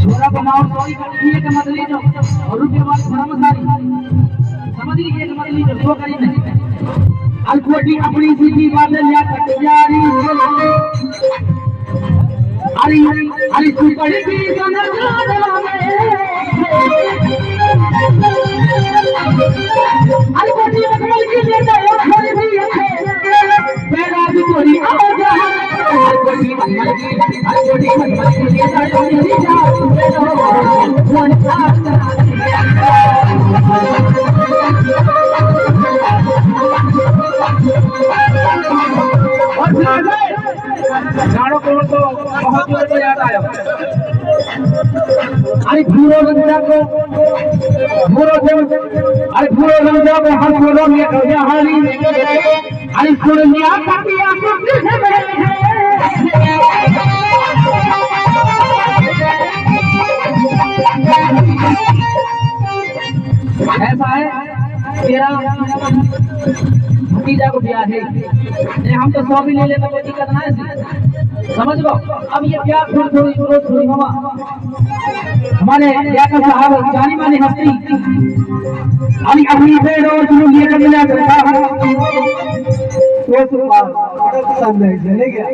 छोरा बनाओ सोई करिए के मत लीजो और रुपये वाली धर्म सारी समझ लीजिए के मत लीजो जो करी नहीं अलकोटी अपनी सीधी बातें लिया कट जारी अरे अरे तू पड़ी की समझ अलकोटी अपनी की लेता है थोड़ी सी मेरा भी थोड़ी आ जा अलकोटी लेता है थोड़ी सी जा वन जानो को तो बहुत जोर से याद आया अरे पूरो रंजा को पूरो रंजा को हम पूरो में गया हाली अरे सुनिया काटिया ऐसा है तेरा भतीजा को ब्याह है हम तो 100 भी ले लेते कोई दिक्कत ना है समझ लो अब ये ब्याह थोड़ी हवा हमारे क्या का साहब जानी मानी हस्ती अभी अपनी पेड़ और तुम ये कर लिया करता है तो सामने चले गया